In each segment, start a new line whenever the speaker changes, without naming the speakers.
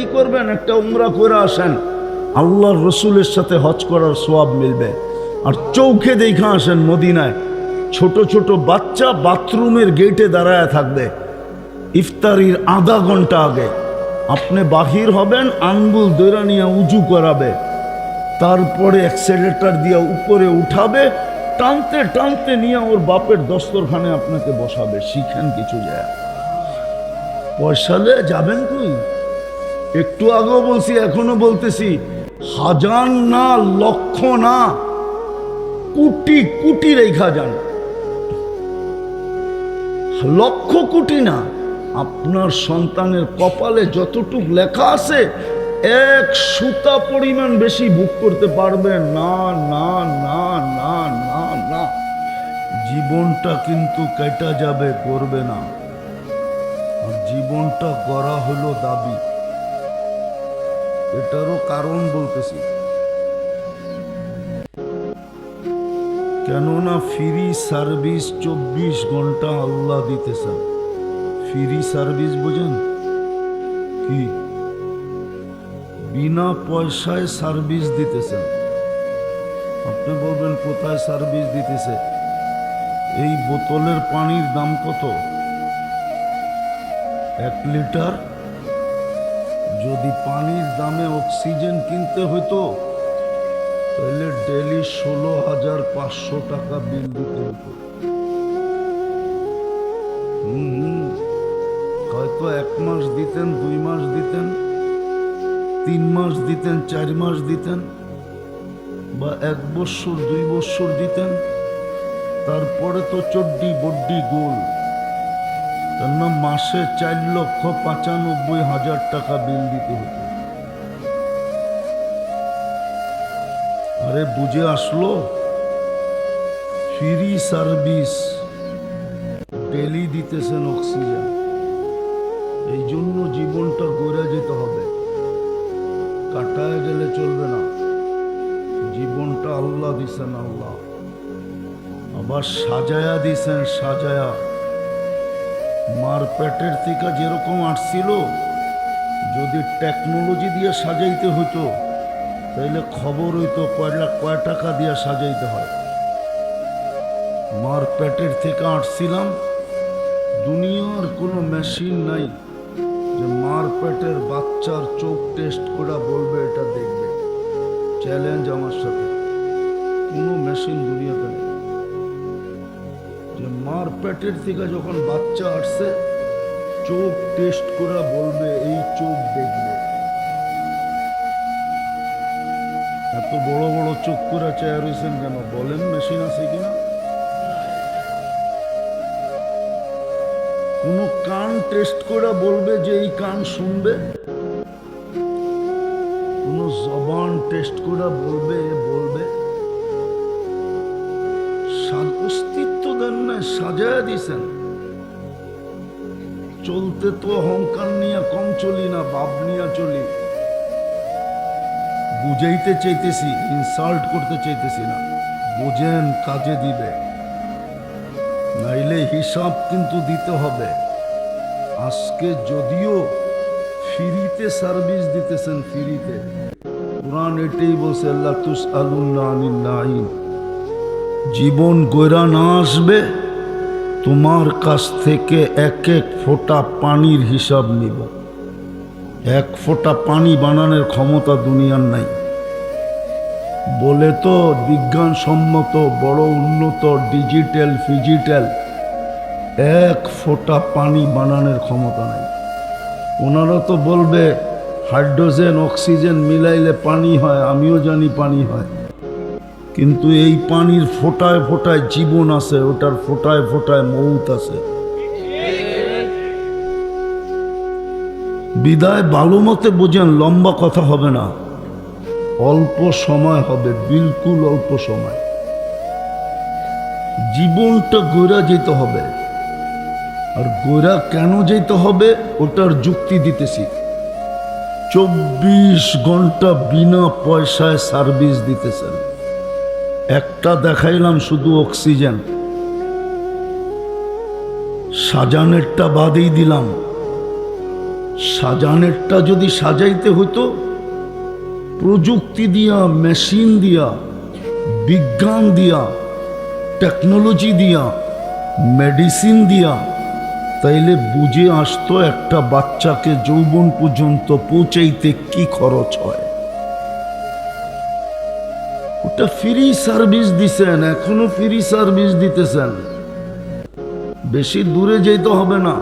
কি করবেন, একটা উমরা করে আসেন, আল্লাহর রসুলের সাথে হজ করার সওয়াব মিলবে। আর চৌখে দেখা আসেন, মদিনায় ছোট ছোট বাচ্চা বাথরুমের গেটে দাঁড়ায় থাকবে, ইফতারির আধা ঘন্টা আগে আপনি বাহির হবেন, আঙ্গুল দৈরা নিয়ে উজু করাবে, তারপরে অ্যাক্সেলেটার দিয়ে উপরে উঠাবে, টানতে টানতে নিয়ে ওর বাপের দস্তরখানে আপনাকে বসাবে। শিখেন কিছু যায়, পয়সালে যাবেন কই? একটু আগেও বলছি, এখনো বলতেছি, হাজার না, লক্ষ না, কোটি কোটি রেখা যান, লক্ষ কোটি না। আপনার সন্তানের কপালে যতটুক লেখা আছে, এক সুতা পরিমাণ বেশি বুক করতে পারবেন না। না না না না না, জীবনটা কিন্তু কেটে যাবে, করবে না। আর জীবনটা গড়া হলো দাবি, এটারও কারণ বলতেছি। কেননা ফ্রি সার্ভিস 24 ঘন্টা আল্লাহ দিতেছেন। ফ্রি সার্ভিস বোঝেন কি? বিনা পয়সায় সার্ভিস দিতেছেন। আপনি বলবেন কোথায় সার্ভিস দিতেছে? এই বোতলের পানির দাম কত? 1 লিটার। যদি পানির দামে অক্সিজেন কিনতে হইতো, তাহলে ডেলি 16,500 টাকা বিল দিতে হতো। হয়তো 1 মাস দিতেন, 2 মাস দিতেন, 3 মাস দিতেন, 4 মাস দিতেন, বা 1 বছর 2 বছর দিতেন, তারপরে তো চড্ডি বড্ডি গোল। কেননা মাসে 4,95,000 টাকা বিল দিতে হতো। আরে বুঝে আসলো? ফ্রি সার্ভিস, ডেলি দিতেছেন অক্সিজেন। এই জন্য জীবনটা গড়ে যেতে হবে, কাটায় গেলে চলবে না। জীবনটা আল্লাহ দিছেন, আল্লাহ আবার সাজায়া দিছেন, সাজায়া। মার পেটের থেকে যেরকম আসছিল, যদি টেকনোলজি দিয়ে সাজাইতে হতো, তাইলে খবর হইতো কয় টাকা দিয়ে সাজাইতে হয়। মার পেটের থেকে আসছিলাম, দুনিয়ার কোনো মেশিন নাই যে মার পেটের বাচ্চার চোখ টেস্ট করে বলবে এটা দেখবে। চ্যালেঞ্জ আমার সাথে, কোনো মেশিন দুনিয়াতে নেই যে মার পেটের থেকে যখন বাচ্চা আসছে চোখ টেস্ট করে বলবে এই চোখ দেখবে। এত বড় বড় চোখ করে চেয়ার হয়েছেন কেন? বলেন মেশিন আছে কিনা? কোন কান টেস্ট করে বলবে যে এই কান শুনবে? কোন জবান টেস্ট করে বলবে বলবে? অস্তিত্ব দেন না, সাজায় দিছেন। চলতে তো অহংকার নিয়ে কম চলি না, বাপ নিয়ে চলি। বুঝাইতে চাইতেছি, ইনসাল্ট করতে চাইতেছি না। বুঝেন, কাজে দিবে, নাইলে হিসাব কিন্তু দিতে হবে। আজকে যদিও ফ্রিতে সার্ভিস দিতেছেন, ফ্রিতে, কুরআন এটাই বলছে, আল্লাহ তুসআলুনা আনিন নাঈম। জীবন গয়রা না আসবে, তোমার কাছ থেকে 1 ফোঁটা পানির হিসাব নিব। 1 ফোঁটা পানি বানানোর ক্ষমতা দুনিয়ার নাই বলে তো বিজ্ঞানসম্মত বড় উন্নত ডিজিটাল ফিজিটাল 1 ফোঁটা পানি বানানোর ক্ষমতা নাই। ওনারা তো বলবে হাইড্রোজেন অক্সিজেন মিলাইলে পানি হয়, আমিও জানি পানি হয়, কিন্তু এই পানির ফোঁটায় ফোঁটায় জীবন আছে, ওটার ফোঁটায় ফোঁটায় মৌত আছে। বিদায় ভালো মতে বোঝেন, লম্বা কথা হবে না, অল্প সময় হবে, বিলকুল অল্প সময়। জীবনটা গড়া যেতে হবে। আর গড়া কেন যেতে হবে ওটার যুক্তি দিতেছি। 24 ঘন্টা বিনা পয়সায় সার্ভিস দিতেছেন। একটা দেখাইলাম শুধু অক্সিজেন, সাজানেরটা বাদেই দিলাম। সাজানেরটা যদি সাজাইতে হতো প্রযুক্তি দিয়া, মেশিন দিয়া, বিজ্ঞান দিয়া, টেকনোলজি দিয়া, মেডিসিন দিয়া, তাইলে বুঝে আসতো একটা বাচ্চাকে যৌবন পর্যন্ত পৌঁছাইতে কি খরচ হয়। ওটা ফ্রি সার্ভিস দিছেন, এখনো ফ্রি সার্ভিস দিতেছেন। বেশি দূরে যেতে হবে না।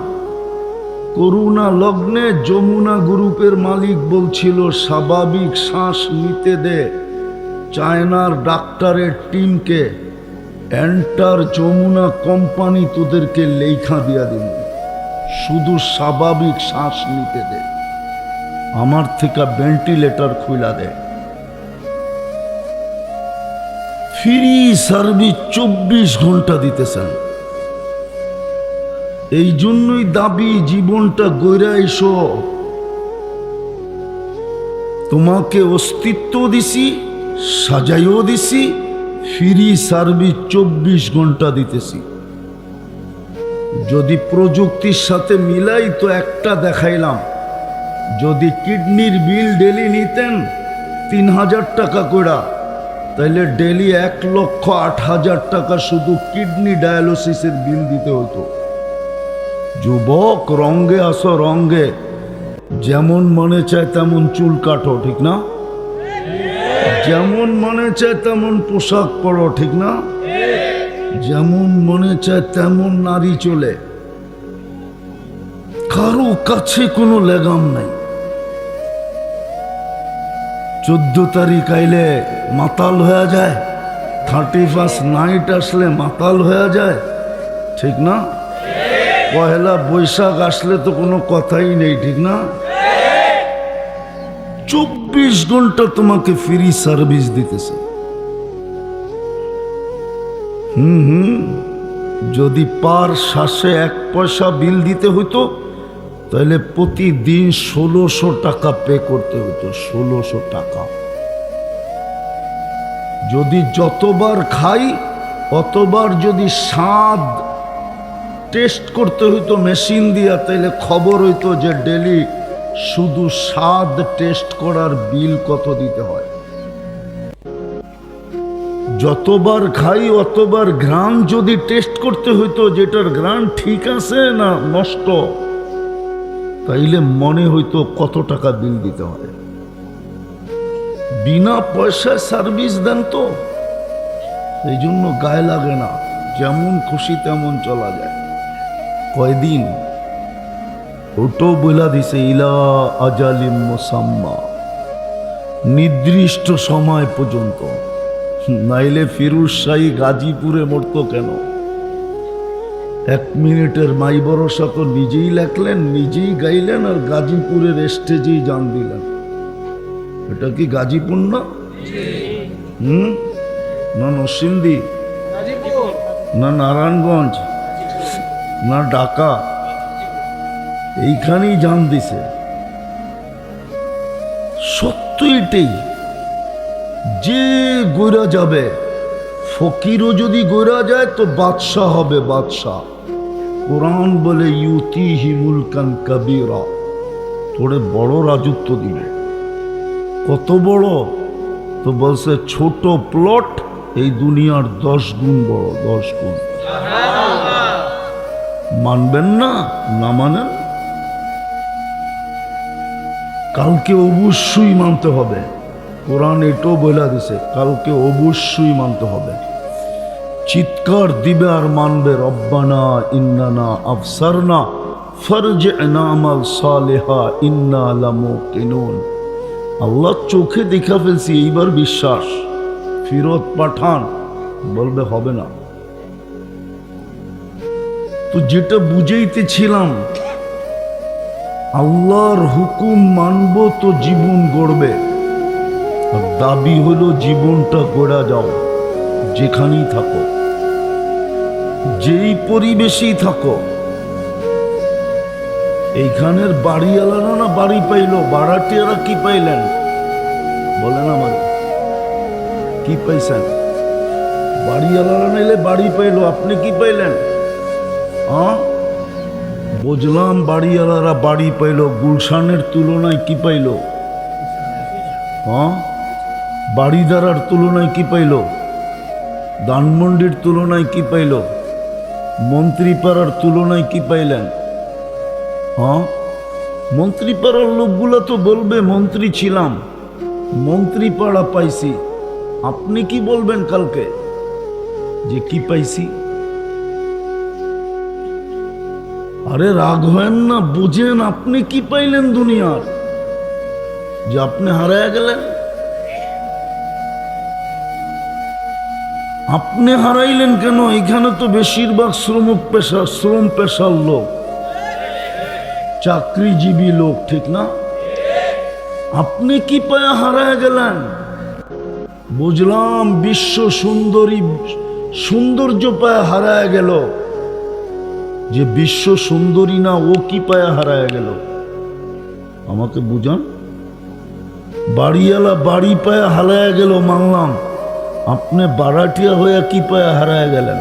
করুণা লগ্নে যমুনা গ্রুপের মালিক বলছিল স্বাভাবিক শ্বাস নিতে দে চায়নার ডাক্তারের টিমকে, এন্টার যমুনা কোম্পানি তোদেরকে লেখা দিয়া দিন, শুধু স্বাভাবিক শ্বাস নিতে দে, আমার থেকে ভেন্টিলেটর খুলা দে। ফ্রি সার্ভিস 24 ঘন্টা দিতেছেন। এই জন্যই দাবি জীবনটা গইরা এসো। তোমাকে অস্তিত্ব দিছি, সাজাইও দিছি, ফ্রি সার্ভিস 24 ঘন্টা দিতেছি। যদি প্রযুক্তির সাথে মিলাই তো একটা দেখাইলাম, যদি কিডনির বিল ডেলি নিতেন 3000 টাকা করে, তাইলে ডেলি 1,08,000 টাকা শুধু কিডনি ডায়ালিসিসের বিল দিতে হতো। যুবক, রঙ্গে আসো রঙ্গে, যেমন মনে চায় তেমন চুল কাটো, ঠিক না? যেমন মনে চায় তেমন পোশাক পরো, ঠিক না? যেমন মনে চায় তেমন নারী চলে, কারো কাছে কোনো লেগাম নাই। 14 তারিখ আইলে মাতাল হয়ে যায়, 31 নাইট আসলে মাতাল হয়ে যায়, ঠিক না? পহেলা বৈশাখ আসলে তো কোনো কথাই নেই, ঠিক না? 24 ঘন্টা তোমাকে ফ্রি সার্ভিস দিতেছে। যদি পার শ্বাসে 1 পয়সা বিল দিতে হতো, তাহলে প্রতিদিন 1600 টাকা পে করতে হতো, 1600 টাকা। যদি যতবার খাই অতবার যদি স্বাদ টেস্ট করতে হইতো মেশিন দিয়া, তাইলে খবর হইতো যে ডেলি শুধু স্বাদ টেস্ট করার বিল কত দিতে হয়। যতবার খাই অতবার ঘ্রাণ যদি টেস্ট করতে হইতো যেটার ঘ্রাণ ঠিক আছে না নষ্ট, তাইলে মনে হইতো কত টাকা বিল দিতে হয়। বিনা পয়সায় সার্ভিস দেন তো, এই জন্য গায়ে লাগে না, যেমন খুশি তেমন চলা যায়। কয়দিন ওটো বলা দিছে, ইলা আজালিম মুসাম্মা, নির্দিষ্ট সময় পর্যন্ত। নাইলে ফিরোজ শাহী গাজীপুরে মরতো কেন? 1 মিনিটের মাই ভরসা তো নিজেই লেখলেন, নিজেই গাইলেন, আর গাজীপুরের স্টেজেই জান দিলেন। এটা কি গাজীপুর না? না নরসিংদী, না নারায়ণগঞ্জ, না ঢাকা, এইখানেই জান দিছে। সত্য এটাই, যে গইরা যাবে, ফকিরও যদি গইরা যায় তো বাদশাহ হবে, বাদশাহ। কোরআন বলে ইউতিহি মুলকান কাবীরা, তোরে বড় রাজত্ব দিবে। কত বড়? তো বলছে ছোট প্লট এই দুনিয়ার 10 গুণ বড়, 10 গুণ। মানবেন না? না মানেন, কালকে অবশ্যই মানতে হবে। কোরআন এটাও বলে দিছে, কালকে অবশ্যই মানতে হবে। চিৎকার দিবে আর মানবে, রব্বানা ইন্নানা আফসারনা ফারজি'না আমাল সালিহা ইন্না লামুকিনুন। আল্লাহ চোখে দেখা ফেলছি, এইবার বিশ্বাস, ফিরত পাঠান। বলবে হবে না। তো যেটা বুঝাইতেছিলাম, আল্লাহর হুকুম মানব তো জীবন গড়বে। আর দাবি হলো জীবনটা গড়া যাও, যেখানেই থাকো, যেই পরিবেশেই থাকো। এইখানের বাড়িওয়ালারা না বাড়ি পাইল, ভাড়াটিয়ারা কি পাইলেন বলেন আমার? কি পাইছেন? বাড়িওয়ালারা নাইলে বাড়ি পাইল, আপনি কি পাইলেন? বুঝলাম বাড়িওয়ালারা বাড়ি পাইল, গুলশানের তুলনায় কি পাইল? হ্যাঁ, বাড়িদারার তুলনায় কি পাইল? ধানমন্ডির তুলনায় কি পাইল? মন্ত্রীপাড়ার তুলনায় কি পাইলেন? হ্যাঁ, মন্ত্রীপাড়ার লোকগুলো তো বলবে মন্ত্রী ছিলাম, মন্ত্রীপাড়া পাইছি। আপনি কি বলবেন কালকে যে কি পাইছি? আরে রাগ হয় না, বুঝেন আপনি কি পাইলেন দুনিয়ার, যে আপনি হারায় গেলেন। আপনি হারাইলেন কেন? এখানে তো বেশিরভাগ শ্রম পেশার লোক, চাকরিজীবী লোক, ঠিক না? আপনি কি পায়া হারায় গেলেন? বুঝলাম বিশ্ব সৌন্দর্য পায়া হারায় গেল, যে বিশ্ব সুন্দরী না ও কি পায়া হারায় গেল? আমাকে বুঝান। বাড়িওয়ালা বাড়ি পায়া হারায় গেল মানলাম, আপনি বারাটিয়া হয়ে কি পায়া হারায় গেলেন?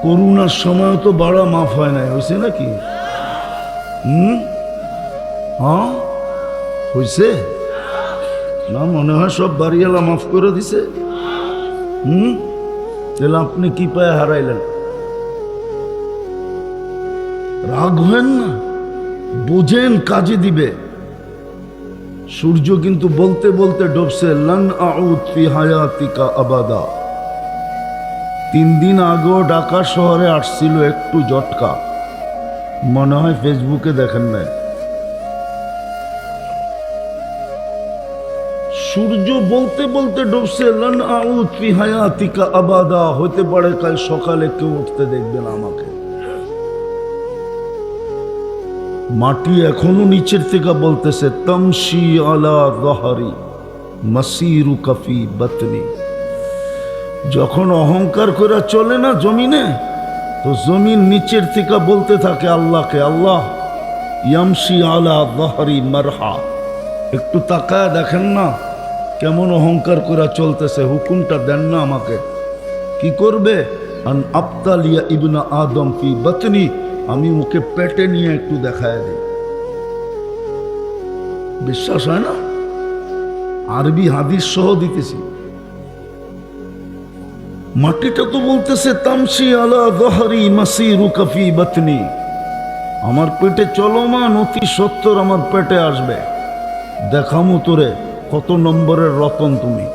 করোনার সময় তো বাড়া মাফ হয় নাই, হয়েছে নাকি? হ্যাঁ হয়েছে না? মনে হয় সব বাড়িওয়ালা মাফ করে দিছে। তাহলে আপনি কি পায়ে হারাইলেন? রাগ হেন না, বুঝেন কাজে দিবে। সূর্য কিন্তু বলতে বলতে ডুবছে, লান আউদ ফি হায়াতিকা আবাদা। 3 দিন আগেও ঢাকা শহরে আসছিল একটু জটকা, মনে হয় ফেসবুকে দেখেন নাই। সূর্য বলতে বলতে ডুবছে, লান আউদ ফি হায়াতিকা আবাদা। হতে পারে কাল সকালে কেউ উঠতে দেখবে না আমাকে। মাটি এখনো নিচের থেকে বলতেছে, তামশি আলা যাহরি মাসিরুকা ফি বাতনি। যখন অহংকার করে চলে না জমিনে, তো জমিন নিচের থেকে বলতে থাকে আল্লাহকে, আল্লাহ ইয়ামশি আলা যাহরি মারহা। একটু তাকায় দেখেন না কেমন অহংকার করে চলতেছে, হুকুমটা দেন না আমাকে। কি করবে? আন আবতালিয়া ইবনা আদম ফি বাতনি, আমি ওকে পেটে নিয়ে একটু দেখায় দিই। বিশ্বাস হয় না? আরবি হাদিস সহ দিতেছি। মাটিটা তো বলতেছে, তামশি আলা যাহরি মাসিরুকা ফি বাতনি। আমার পেটে চলমান অতি সত্তর আমার পেটে আসবে, দেখামু তোরে কত নম্বরের রতন তুমি।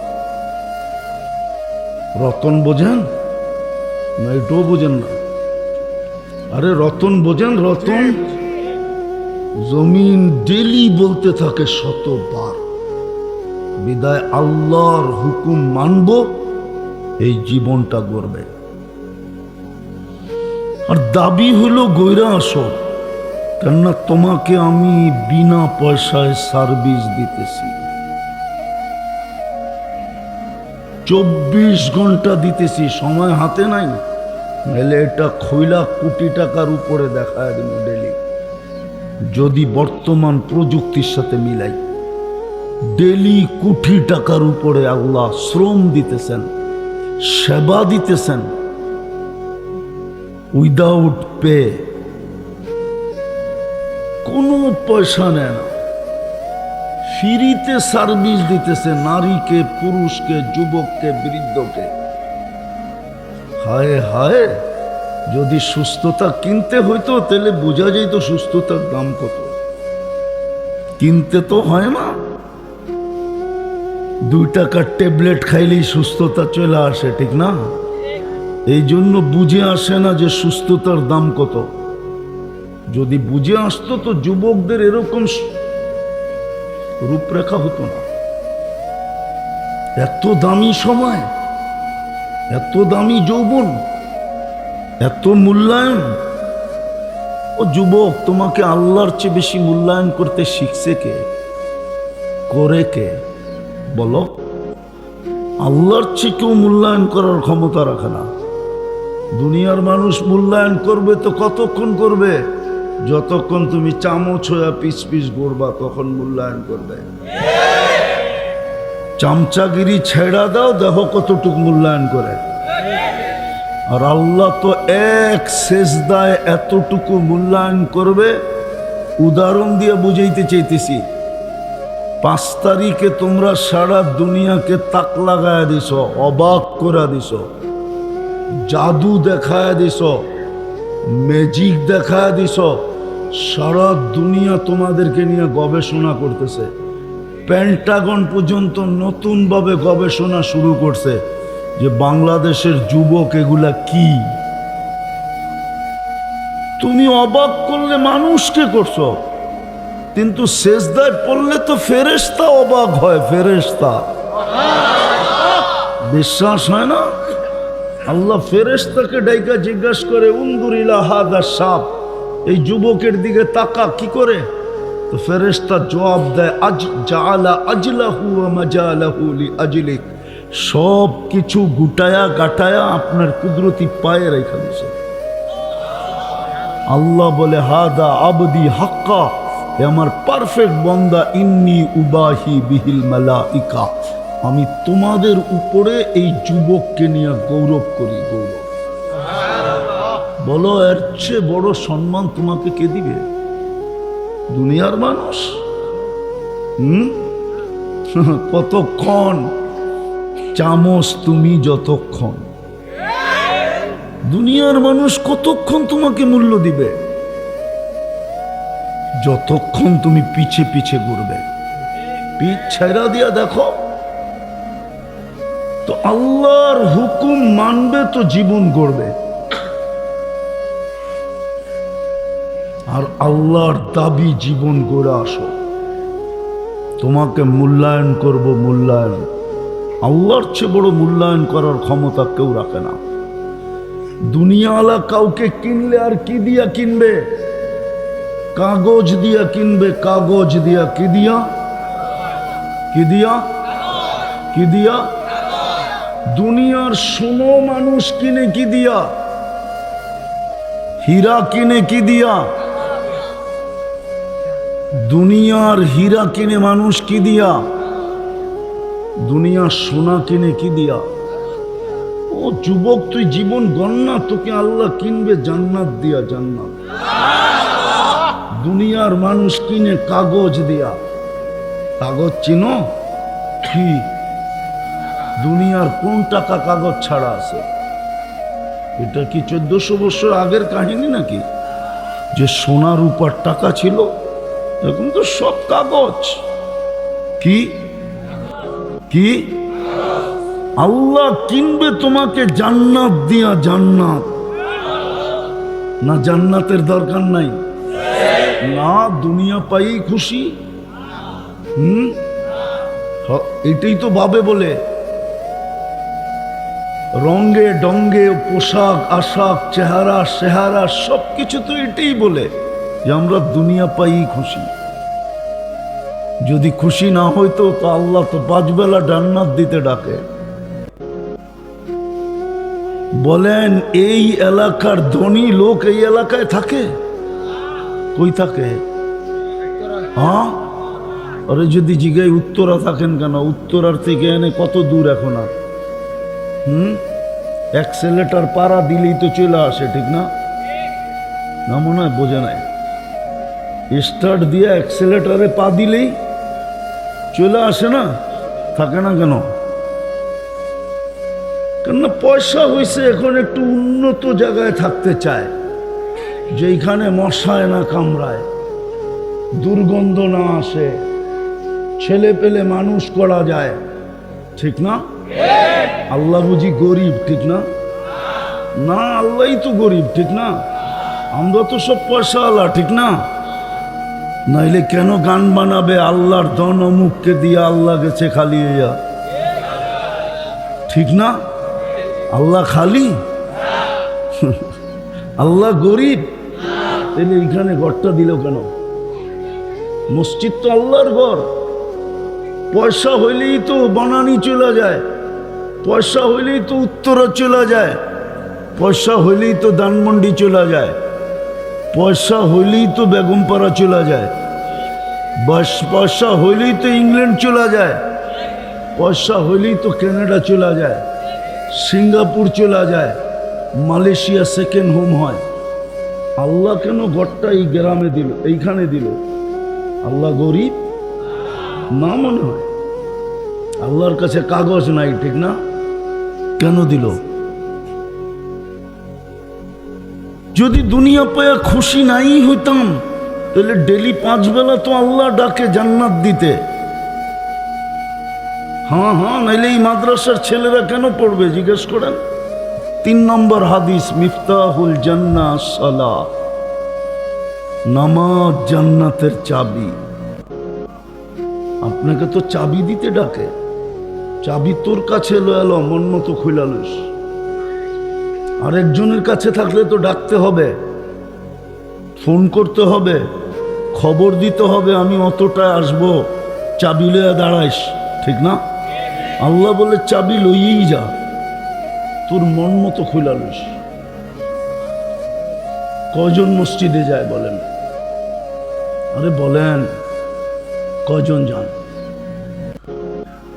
রতন বোঝেন না? এটাও বোঝেন না? আরে রতন বোঝেন? রতন জমিন ডেলি বলতে থাকে 100 বার, বিদায় আল্লাহর হুকুম মানব, এই জীবনটা গড়বে। আর দাবি হলো গইরা আসো, কেননা তোমাকে আমি বিনা পয়সায় সার্ভিস দিতেছি, 24 ঘন্টা দিতেছি, সময় হাতে নাই। নাহলে এটা খইলা কোটি টাকার উপরে দেখায় দিব ডেলি, যদি বর্তমান প্রযুক্তির সাথে মিলাই। ডেলি কোটি টাকার উপরে আল্লাহ শ্রম দিতেছেন, সেবা দিতেছেন, উইদাউট পে, কোনো পয়সা নেয় না, ফ্রিতে সার্ভিস দিতেছে নারীকে, পুরুষকে, যুবককে, বৃদ্ধকে। হায় হায়, যদি সুস্থতা কিনতে হইতো তাহলে বোঝা যেত সুস্থতার দাম কত। কিনতে তো হয় না, 2 টাকার ট্যাবলেট খাইলেই সুস্থতা চলে আসে, ঠিক না? এই জন্য বুঝে আসে না যে সুস্থতার দাম কত। যদি বুঝে আসতো তো যুবকদের এরকম রূপরেখা হতো না। এত দামি সময়, এত দামি যৌবন, এত মূল্যায়ন। ও যুবক, তোমাকে আল্লাহর চেয়ে বেশি মূল্যায়ন করতে শিখছে কে? করে কে? বলো। আল্লাহর চেয়ে কেউ মূল্যায়ন করার ক্ষমতা রাখে না। দুনিয়ার মানুষ মূল্যায়ন করবে তো কতক্ষণ করবে? যতক্ষণ তুমি চামচ হয়ে পিস পিস গড়বা তখন মূল্যায়ন করবে। চামচাগিরি ছেড়া দাও, দেখো কতটুকু মূল্যায়ন করে। আর আল্লাহ তো এক সেজদায় এতটুকু মূল্যায়ন করবে। উদাহরণ দিয়ে বুঝাইতে চাইতেছি, 5 তারিখে তোমরা সারা দুনিয়াকে তাক লাগায় দিছ, অবাক করে দিছ, জাদু দেখায় দিছ, ম্যাজিক দেখায় দিছ। সারা দুনিয়া তোমাদেরকে নিয়ে গবেষণা করতেছে। পেন্টাগন পর্যন্ত নতুনভাবে গবেষণা শুরু করছে যে বাংলাদেশের যুবক এগুলা কি। তুমি অবাক করলে মানুষকে করছো, কিন্তু সেজদায় পড়লে তো ফেরেশতা অবাক হয়। ফেরেশতা বিশ্বাস হয় না? আল্লাহ ফেরেশতাকে ডাইকা জিজ্ঞাসা করে, উনদুরিলা হাদা সাপ, এই যুবকের দিকে তাকা, কি করে? তো ফেরেশতা জবাব দেয়, আজ জাআলা আজলাহু ওয়া মাজালাহু লিআজলিক, সব কিছু গুটায়া গাটায়া আপনার কুদরতি পায়ে রেখে দিয়েছে। আল্লাহ বলে, হাদা আবদি হাক্কা, আমার পারফেক্ট বন্দা, ইন্নি উবাহি বিহিল মালাইকা, আমি তোমাদের উপরে এই যুবককে নিয়ে গৌরব করি। গৌরব বলো, এর চেয়ে বড় সম্মান তোমাকে কে দিবে? দুনিয়ার মানুষ কতক্ষণ চামচ তুমি, যতক্ষণ দুনিয়ার মানুষ কতক্ষণ তোমাকে মূল্য দিবে? যতক্ষণ তুমি পিছে পিছে ঘুরবে। পিছ ছেড়া দিয়া দেখো তো আল্লাহর হুকুম মানবে তো জীবন গড়বে। আর আল্লাহর দাবি জীবন গড়ে আসো, তোমাকে মূল্যায়ন করব। মূল্যায়ন আল্লাহর চেয়ে বড় মূল্যায়ন করার ক্ষমতা কেউ রাখে না। দুনিয়াওয়ালা কাউকে কিনলে আর কি দিয়া কিনবে? কাগজ দিয়া কিনবে। কাগজ দিয়া কি দিয়া? কি দিয়া? কি দিয়া? দুনিয়ার সোনো মানুষ কিনে কি দিয়া? হীরা কিনে কি দিয়া? দুনিয়ার হীরা কিনে মানুষ কি দিয়া? দুনিয়ার সোনা কিনে কি দিয়া? ও যুবক, তুই জীবন গণনা, তোকে আল্লাহ কিনবে জান্নাত দিয়া। জান্নাত দুনিয়ার মানুষ কিনে কাগজ দিয়া। কাগজ চিনো কি? দুনিয়ার কোন টাকা কাগজ ছাড়া আছে? এটা কি 1400 বছর আগের কাহিনী নাকি যে সোনার উপর টাকা ছিল? এখন তো সব কাগজ। কি কি? আল্লাহ কিনবে তোমাকে জান্নাত দিয়া। জান্নাত না, জান্নাতের দরকার নাই না, দুনিয়া পাই খুশি। এটাই তো ভাবে বলে, রঙ্গে ডঙ্গে, পোশাক আশাক, চেহারা সেহারা সবকিছু তো এটাই বলে যে আমরা দুনিয়া পাই খুশি। যদি খুশি না হইতো তো আল্লাহ তো 5 বেলা জান্নাত দিতে ডাকে। বলেন, এই এলাকার ধনী লোক এই এলাকায় থাকে? কই থাকে? হ্যাঁ, আরে যদি জিগাই উত্তরা থাকেন কেন? উত্তরার থেকে এনে কত দূর এখন? আর অ্যাক্সেলেটার পাড়া দিলেই তো চলে আসে, ঠিক না? না, মনে হয় বোঝে নাই। স্টার্ট দিয়ে অ্যাক্সেলেটারে পা দিলেই চলে আসে না? থাকে না কেন? কেননা পয়সা হয়েছে, এখন একটু উন্নত জায়গায় থাকতে চায়, যেখানে মশায় না কামড়ায়, দুর্গন্ধ না আসে, ছেলে পেলে মানুষ করা যায়, ঠিক না? আল্লাহ বুঝি গরিব, ঠিক না? না, আল্লাহই তো গরিব, ঠিক না? আমরা তো সব পয়সাওয়ালা, ঠিক না? নাইলে কেন গান বানাবে আল্লাহর ধন অমুককে দিয়ে আল্লাহ গেছে খালি? ঠিক না? আল্লাহ খালি? আল্লাহ গরিব? তাহলে এইখানে ঘরটা দিল কেন? মসজিদ তো আল্লাহর ঘর। পয়সা হইলেই তো বনানী চলে যায়, পয়সা হইলেই তো উত্তরা চলে যায়, পয়সা হইলেই তো ধানমন্ডি চলে যায়, পয়সা হইলেই তো বেগমপাড়া চলে যায়, পয়সা হইলেই তো ইংল্যান্ড চলে যায়, পয়সা হইলেই তো কানাডা চলে যায়, সিঙ্গাপুর চলে যায়, মালয়েশিয়া সেকেন্ড হোম হয়। আল্লাহ কেন ঘরটা এই গ্রামে দিল, এইখানে দিল? আল্লাহ গরিব না মনে হয়? আল্লাহর কাছে কাগজ নাই, ঠিক না? কেন দিল? যদি দুনিয়া পেয়ে খুশি নাই হইতাম তাহলে ডেলি 5 বেলা তো আল্লাহ ডাকে জান্নাত দিতে। হ্যাঁ, নাইলে এই মাদ্রাসার ছেলেরা কেন পড়বে জিজ্ঞেস করেন। 3 নম্বর হাদিস, মিফতাহুল জান্নাহ সালাহ, নামাজ জান্নাতের চাবি। আপনাকে তো চাবি দিতে ডাকে, চাবি তোর কাছে এলো, মন মতো খুইলা লইস। আরেকজনের কাছে থাকলে তো ডাকতে হবে, ফোন করতে হবে, খবর দিতে হবে, আমি অতটায় আসবো, চাবি লইয়া দাঁড়াইস, ঠিক না? আল্লাহ বলে চাবি লইয়েই যা, তোর মন মতো খুইলা লইস। কয়জন মসজিদে যায় বলেন? আরে বলেন, কয়জন যান?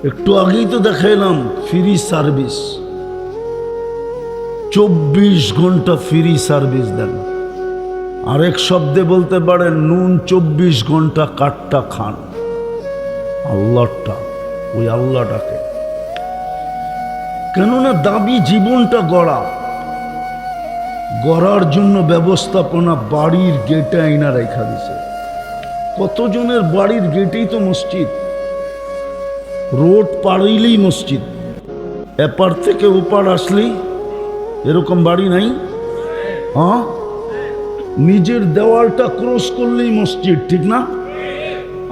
একটু আগেই তো দেখাইলাম ফ্রি সার্ভিস, 24 ঘন্টা ফ্রি সার্ভিস দেন। আরেক শব্দে বলতে পারেন নুন 24 ঘন্টা কাঠটা খান। আল্লাহটা, ওই আল্লাহটাকে। কেননা দাবি জীবনটা গড়ার জন্য ব্যবস্থাপনা বাড়ির গেটে আইনা রেখা দিছে। কতজনের বাড়ির গেটেই তো মসজিদ, রোড পাড়িলেই মসজিদ, এপার থেকে ওপার আসলেই এরকম বাড়ি নাই? হ্যাঁ, নিজের দেওয়ালটা ক্রস করলেই মসজিদ, ঠিক না?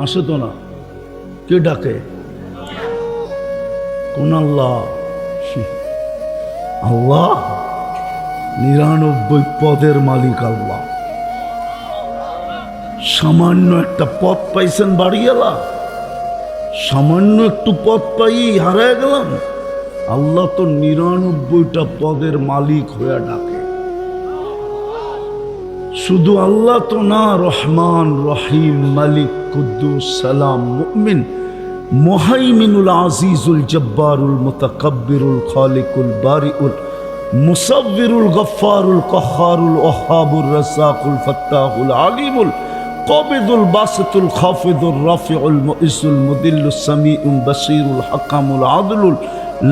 আসে তো না, কে ডাকে? কোন আল্লাহ? আল্লাহ 99 পদের মালিক আল্লাহ। সামান্য একটা পথ পাইছেন বাড়িওয়ালা, সামান্য একটু পথ পাই হারায় গেলাম। আল্লাহ তো 99টা পদের মালিক হয়ে ডাকে। শুধু আল্লাহ তো না, রহমান, রহিম, মালিক, কুদ্দুস, সালাম, মুমিন, মুহাইমিনুল, আজিজুল, জব্বারুল, মুতাকাব্বিরুল, খালিকুল, বারিউল, মুসাব্বিরুল, গফফারুল, কহ্হারুল, ওয়াহ্হাবুর, রাজ্জাকুল, ফাত্তাহুল, আলিমুল, কাবিদুল, বাসিতুল, খাফিদুল, রাফিউল, মুইসুল, মুদিল্লুস, সামিউল, বাসীরুল, হাকামুল, আদলুল,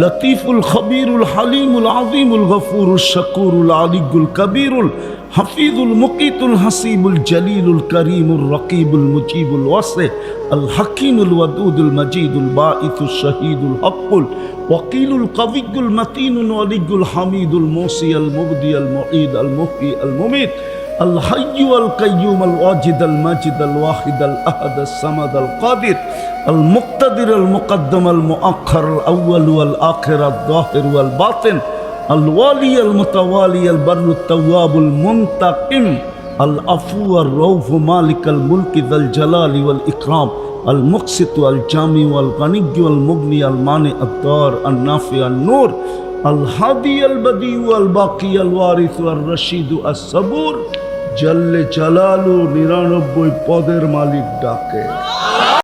লতীফুল, খবীরুল, হালিমুল, আযীমুল, গফুরুল, শাকুরুল, আলিয়ুল, কবীরুল, হাফিজুল, মুকিতুল, হাসিবুল, জলিলুল, করিমুল, রকিবুল, মুজিবুল, ওয়াসি, আল হাকিমুল, ওয়াদুদুল, মজিদুল, বাঈসুল, শহীদুল, হকুল, ওয়াকিলুল, কবিয়ুল, মতিনুল, ওয়ালিয়ুল, হামিদুল, মুসিয়াল, মুবদিয়াল, মুঈদ, আল মুহয়ি, আল মুমীত, আল হাইয়্যু আল কাইয়্যুম, আল ওয়াজিদ, আল মাজিদ, আল ওয়াহিদ, আল আহাদ, আল সামাদ, আল কাদির, আল মুক্তাদির, আল মুকদ্দম, আল মুআখ্খার, আল আউয়াল, আল আখির, আল যাহির, আল বাতিন, আল ওয়ালি, আল মুতাওয়ালি, আল বাররুত তাওয়াবুল মুনতাকিম, আল আফু, আর রউফ, মালিক আল মুলকি, যাল জালালি ওয়াল ইকরাম, আল মুকসিত, আল জামি, আল গনিয়্য, আল মুগনি, আল মানি, আদ দার, আন নাফি, আন নূর, আল হাদি, আল বদি, আল বাকি, আল ওয়ারিস, আর রশিদ, আস সাবুর, জাল্লে জালালু 99 পদের মালিক ডাকে।